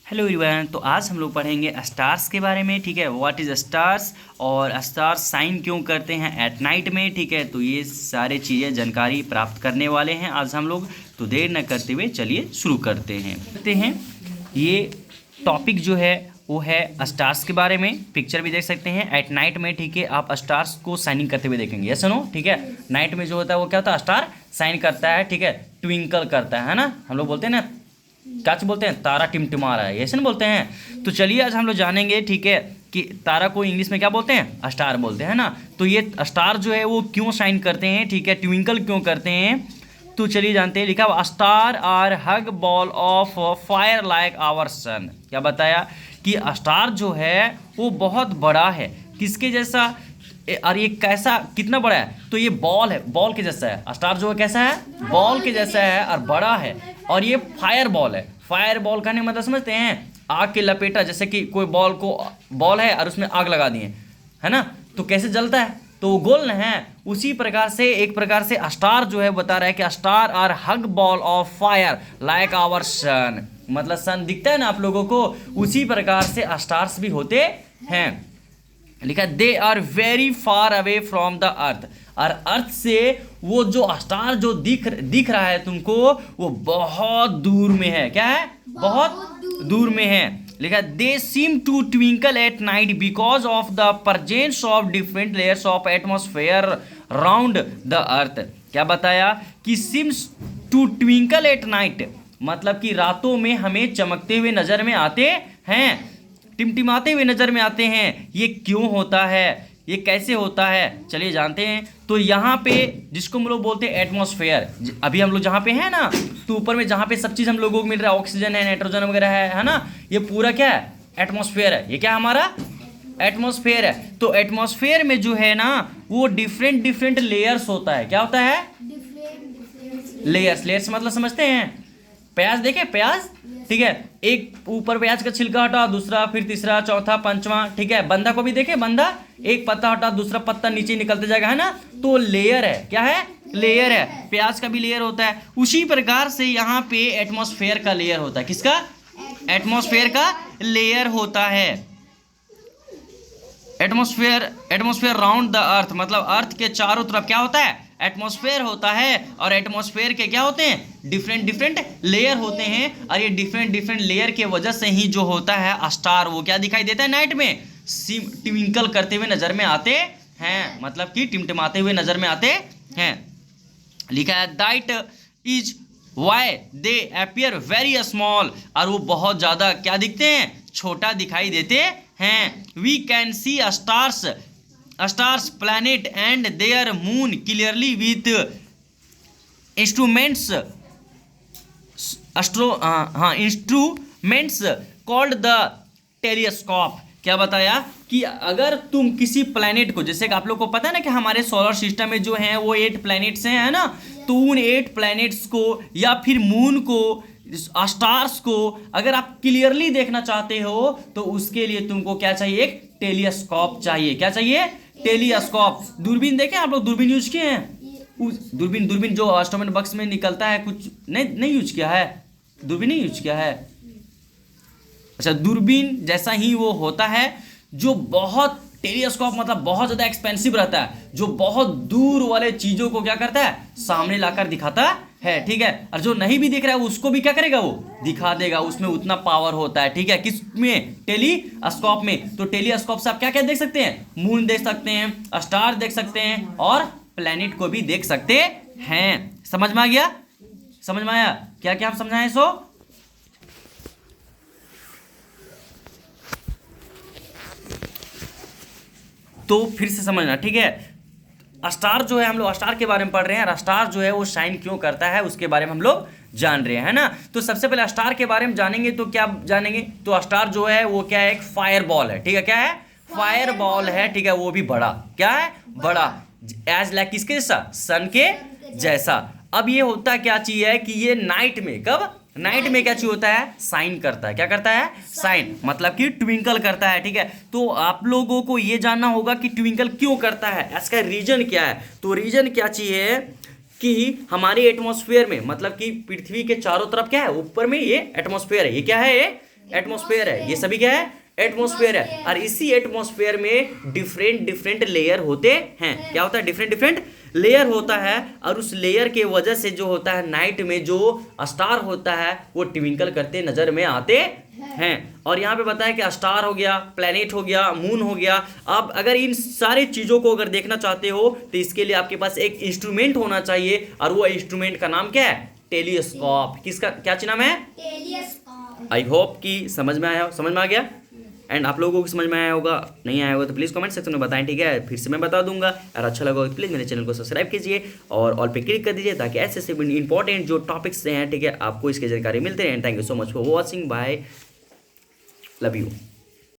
Hello everyone. तो आज हम लोग पढ़ेंगे स्टार्स के बारे में। ठीक है, व्हाट इज स्टार्स और स्टार्स साइन क्यों करते हैं एट नाइट में। ठीक है, तो ये सारे चीज़ें जानकारी प्राप्त करने वाले हैं आज हम लोग। तो देर न करते हुए चलिए शुरू करते हैं। ये टॉपिक जो है वो है स्टार्स के बारे में। पिक्चर भी देख सकते हैं एट नाइट में। ठीक है, आप स्टार्स को साइनिंग करते हुए देखेंगे। Yes no. ठीक है, नाइट में जो होता है वो क्या होता है, स्टार साइन करता है। ठीक है, ट्विंकल करता है ना। हम लोग बोलते हैं ना, क्या बोलते हैं, तारा टिमटिमा रहा है, ऐसे ना बोलते हैं। तो चलिए आज हम लोग जानेंगे, ठीक है, कि तारा को इंग्लिश में क्या बोलते हैं, स्टार बोलते हैं ना। तो ये स्टार जो है वो क्यों शाइन करते हैं, ठीक है, ट्विंकल क्यों करते हैं, तो चलिए जानते हैं। लिखा हुआ star are huge ball of fire like our sun. क्या बताया कि स्टार जो है वो बहुत बड़ा है, किसके जैसा, और ये कैसा, कितना बड़ा है, तो ये बॉल है, बॉल के जैसा है। स्टार जो है कैसा है, बॉल के जैसा है और बड़ा है। और ये फायर बॉल है। फायर बॉल का नहीं मतलब समझते हैं, आग के लपेटा, जैसे कि कोई बॉल है और उसमें आग लगा दिए, है ना, तो कैसे जलता है, तो वो गोल न है। उसी प्रकार से एक प्रकार से स्टार जो है बता रहा है कि star are huge ball of fire like our sun. मतलब सन दिखता है ना आप लोगों को, उसी प्रकार से स्टार्स भी होते हैं। लिखा they are very far away from the earth. और अर्थ से वो जो स्टार जो दिख रहा है तुमको, वो बहुत दूर में है। क्या है, बहुत दूर में है। लिखा they seem to twinkle at night because of the presence of different layers of atmosphere round the earth. क्या बताया कि seems to twinkle at night, मतलब कि रातों में हमें चमकते हुए नजर में आते हैं, टिमटिमाते हुए नजर में आते हैं। ये क्यों होता है, ये कैसे होता है, चलिए जानते हैं। तो यहाँ पे जिसको हम लोग बोलते हैं एटमॉस्फेयर, अभी हम लोग जहाँ पे हैं ना, तो ऊपर में जहाँ पे सब चीज़ हम लोगों को मिल रहा है, ऑक्सीजन है, नाइट्रोजन वगैरह है ना, ये पूरा क्या है, एटमॉस्फेयर है। ये क्या हमारा एटमॉस्फेयर है। तो एटमॉस्फेयर में जो है ना वो डिफरेंट लेयर्स होता है। क्या होता है, लेयर्स मतलब समझते हैं, प्याज देखे, प्याज, ठीक है, एक ऊपर प्याज का छिलका हटा, दूसरा, फिर तीसरा, चौथा, पांचवा, ठीक है। बंधा को भी देखे, बंधा, एक पत्ता हटा, दूसरा पत्ता नीचे निकलते जाएगा, है ना, तो लेयर है। क्या है, लेयर है। प्याज का भी लेयर होता है। उसी प्रकार से यहाँ पे एटमॉस्फेयर का लेयर होता है। किसका, एटमॉस्फेयर का लेयर होता है। एटमॉस्फेयर राउंड द अर्थ, मतलब अर्थ के चारों तरफ क्या होता है, एटमॉस्फेयर होता है। और एटमॉस्फेयर के क्या होते हैं, डिफरेंट लेयर होते हैं। और ये डिफरेंट लेयर के वजह से ही जो होता है स्टार, वो क्या दिखाई देता है, नाइट में ट्विंकल करते हुए नजर में आते हैं, मतलब कि टिमटिमाते हुए नजर में आते हैं। लिखा है that is why they appear very small, और वो बहुत ज़्यादा क्या दिखते हैं, छोटा दिखाई देते हैं। We can see stars planet and their moon clearly with instruments instruments called the telescope. क्या बताया कि अगर तुम किसी प्लैनेट को, जैसे कि आप लोग को पता है ना कि हमारे सोलर सिस्टम में जो है वो 8 प्लैनेट्स हैं, है ना, तो उन 8 प्लैनेट्स को या फिर मून को, स्टार्स को अगर आप क्लियरली देखना चाहते हो तो उसके लिए तुमको क्या चाहिए, एक टेलीस्कोप चाहिए। क्या चाहिए, टेलीस्कोप। दूरबीन देखें आप लोग, दूरबीन यूज किए हैं, दूरबीन जो इंस्ट्रूमेंट बॉक्स में निकलता है, कुछ नहीं यूज किया है, दूरबीन नहीं यूज किया है। अच्छा, दूरबीन जैसा ही वो होता है, जो बहुत, टेलीस्कोप मतलब बहुत ज़्यादा एक्सपेंसिव रहता है, जो बहुत दूर वाले चीज़ों को क्या करता है, सामने लाकर दिखाता है, ठीक है। और जो नहीं भी दिख रहा है उसको भी क्या करेगा, वो दिखा देगा। उसमें उतना पावर होता है, ठीक है, किस में, टेलीस्कोप में। तो टेलीस्कोप से आप क्या क्या देख सकते हैं, मून देख सकते हैं, स्टार देख सकते हैं, और प्लेनेट को भी देख सकते हैं। समझ में आ गया, समझ में आया, क्या क्या हम समझाएं सो। तो फिर से समझना, ठीक है। स्टार जो है, हम लोग स्टार के बारे में पढ़ रहे हैं, और स्टार जो है वो शाइन क्यों करता है उसके बारे में हम लोग जान रहे हैं, है ना। तो सबसे पहले स्टार के बारे में जानेंगे, तो क्या जानेंगे, तो स्टार जो है वो क्या है, एक फायर बॉल है, ठीक है। क्या है, फायर बॉल है, ठीक है, वो भी बड़ा, क्या है, बड़ा, एज लाइक किसके जैसा, सन के जैसा। अब ये होता क्या चीज है कि ये नाइट में, कब, नाइट में क्या चीज होता है, साइन करता है। क्या करता है, साइन, मतलब कि ट्विंकल करता है, ठीक है। तो आप लोगों को ये जानना होगा कि ट्विंकल क्यों करता है, इसका रीजन क्या है। तो रीजन क्या चीज है कि हमारे एटमॉस्फेयर में, मतलब कि पृथ्वी के चारों तरफ क्या है, ऊपर में ये एटमॉस्फेयर है, ये क्या है, ये एटमॉस्फेयर है, ये सभी क्या है, एटमॉस्फेयर है। और इसी एटमॉस्फेयर में डिफरेंट डिफरेंट लेयर होते हैं। क्या होता है, डिफरेंट डिफरेंट लेयर होता है। और उस लेयर के वजह से जो होता है नाइट में जो स्टार होता है वो ट्विंकल करते नजर में आते हैं। और यहाँ पे बताया कि स्टार हो गया, प्लेनेट हो गया, मून हो गया। अब अगर इन सारी चीजों को अगर देखना चाहते हो तो इसके लिए आपके पास एक इंस्ट्रूमेंट होना चाहिए, और वो इंस्ट्रूमेंट का नाम क्या है, टेलीस्कोप। किसका क्या नाम है, टेलीस्कोप। आई होप कि समझ में आया, समझ में आ गया। एंड आप लोगों को समझ में आया होगा, नहीं आया होगा तो प्लीज़ कमेंट सेक्शन में बताएं, ठीक है। फिर से मैं बता दूंगा। और अच्छा लगा तो प्लीज़ मेरे चैनल को सब्सक्राइब कीजिए और ऑल पे क्लिक कर दीजिए, ताकि ऐसे ऐसे इंपॉर्टेंट जो टॉपिक्स हैं, ठीक है, आपको इसकी जानकारी मिलते हैं। Thank you so much for watching, bye, love you.